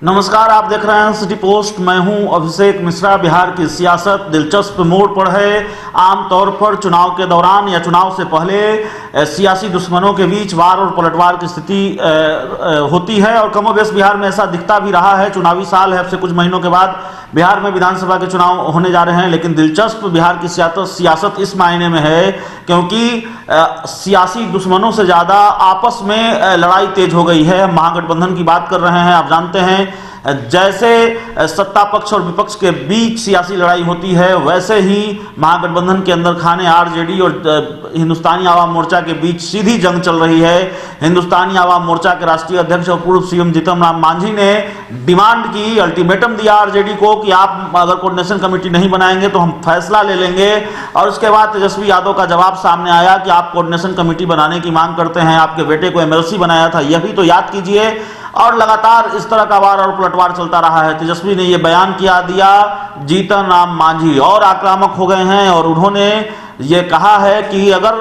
नमस्कार, आप देख रहे हैं सिटी पोस्ट। मैं हूं अभिषेक मिश्रा। बिहार की सियासत दिलचस्प मोड़ पर है। आमतौर पर चुनाव के दौरान या चुनाव से पहले सियासी दुश्मनों के बीच वार और पलटवार की स्थिति होती है और कमोबेश बिहार में ऐसा दिखता भी रहा है। चुनावी साल है, अब से कुछ महीनों के बाद बिहार में विधानसभा के चुनाव होने जा रहे हैं। लेकिन दिलचस्प बिहार की सियासत इस मायने में है क्योंकि सियासी दुश्मनों से ज़्यादा आपस में लड़ाई तेज हो गई है। हम महागठबंधन की बात कर रहे हैं। आप जानते हैं जैसे सत्ता पक्ष और विपक्ष के बीच सियासी लड़ाई होती है, वैसे ही महागठबंधन के अंदर खाने आरजेडी और हिंदुस्तानी आवाम मोर्चा के बीच सीधी जंग चल रही है। हिंदुस्तानी आवाम मोर्चा के राष्ट्रीय अध्यक्ष और पूर्व सीएम जीतन राम मांझी ने डिमांड की, अल्टीमेटम दिया आरजेडी को कि आप अगर कोऑर्डिनेशन कमेटी नहीं बनाएंगे तो हम फैसला ले लेंगे। और उसके बाद तेजस्वी यादव का जवाब सामने आया कि आप कोऑर्डिनेशन कमेटी बनाने की मांग करते हैं, आपके बेटे को एमएलसी बनाया था, यह भी तो याद कीजिए। और लगातार इस तरह का वार और पलटवार चलता रहा है। तेजस्वी ने यह बयान दिया, जीतन राम मांझी और आक्रामक हो गए हैं और उन्होंने ये कहा है कि अगर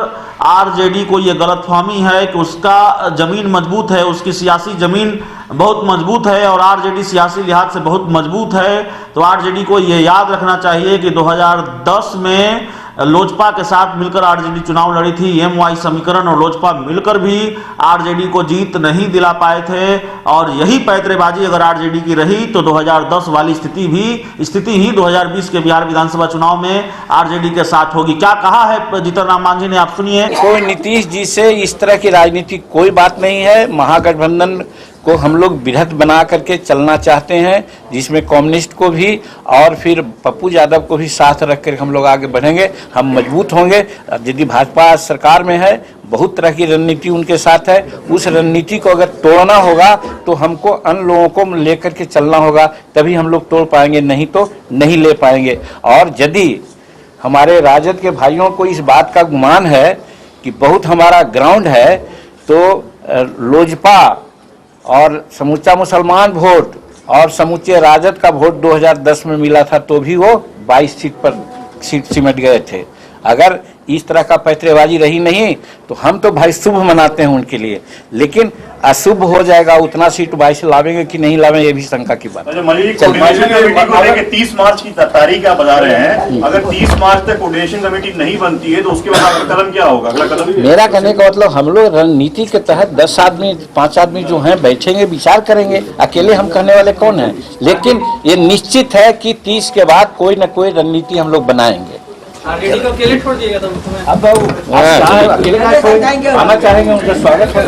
आरजेडी को ये गलतफहमी है कि उसका जमीन मजबूत है, उसकी सियासी जमीन बहुत मजबूत है और आरजेडी सियासी लिहाज से बहुत मजबूत है, तो आरजेडी को ये याद रखना चाहिए कि 2010 में लोजपा के साथ मिलकर आरजेडी चुनाव लड़ी थी। एमवाई समीकरण और लोजपा मिलकर भी आरजेडी को जीत नहीं दिला पाए थे और यही पैंतरेबाजी अगर आरजेडी की रही तो 2010 वाली स्थिति ही 2020 के बिहार विधानसभा चुनाव में आरजेडी के साथ होगी। क्या कहा है जीतन राम मांझी ने, आप सुनिए। कोई नीतीश जी से इस तरह की राजनीति कोई बात नहीं है। महागठबंधन को हम लोग वृहद बना करके चलना चाहते हैं, जिसमें कम्युनिस्ट को भी और फिर पप्पू यादव को भी साथ रख कर हम लोग आगे बढ़ेंगे। हम मजबूत होंगे। यदि भाजपा सरकार में है, बहुत तरह की रणनीति उनके साथ है, उस रणनीति को अगर तोड़ना होगा तो हमको अन्य लोगों को लेकर के चलना होगा, तभी हम लोग तोड़ पाएंगे, नहीं तो नहीं ले पाएंगे। और यदि हमारे राजद के भाइयों को इस बात का गुमान है कि बहुत हमारा ग्राउंड है, तो लोजपा और समूचा मुसलमान वोट और समूचे राजद का वोट 2010 में मिला था तो भी वो 22 सीट सिमट गए थे। अगर इस तरह का पैंतरेबाजी रही नहीं तो हम तो भाई शुभ मनाते हैं उनके लिए, लेकिन अशुभ हो जाएगा। उतना सीट 22 लावेंगे कि नहीं लावेंगे, ये भी शंका की बात है। 30 मार्च की तारीख आप बता रहे हैं, अगर 30 मार्च तक कोऑर्डिनेशन कमेटी नहीं बनती है तो उसके बाद आपका कदम क्या होगा, अगला कदम? मेरा कहने का मतलब हम लोग रणनीति के तहत 10 आदमी 5 आदमी जो हैं बैठेंगे, विचार करेंगे। अकेले हम कहने वाले कौन हैं, लेकिन ये निश्चित है कि 30 के बाद कोई न कोई रणनीति हम लोग बनाएंगे। आरजेडी को अकेले छोड़ दिएगा तो अब आना चाहेंगे, उनका स्वागत है।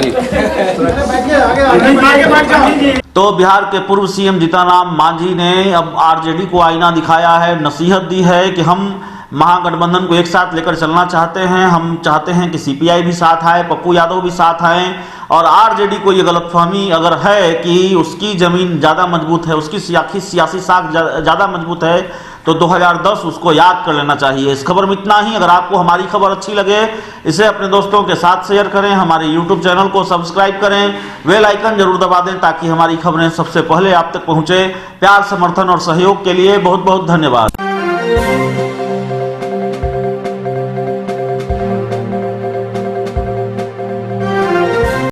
तो बिहार के पूर्व सीएम जीतन राम मांझी ने अब आरजेडी को आईना दिखाया है, नसीहत दी है कि हम महागठबंधन को एक साथ लेकर चलना चाहते हैं। हम चाहते हैं कि सीपीआई भी साथ आए, पप्पू यादव भी साथ आए। और आरजेडी को ये गलतफहमी अगर है कि उसकी जमीन ज़्यादा मजबूत है, उसकी सियासी साख ज़्यादा मजबूत है, तो 2010 उसको याद कर लेना चाहिए। इस खबर में इतना ही। अगर आपको हमारी खबर अच्छी लगे, इसे अपने दोस्तों के साथ शेयर करें, हमारे YouTube चैनल को सब्सक्राइब करें, बेल आइकन जरूर दबा दें ताकि हमारी खबरें सबसे पहले आप तक पहुंचे। प्यार, समर्थन और सहयोग के लिए बहुत बहुत धन्यवाद।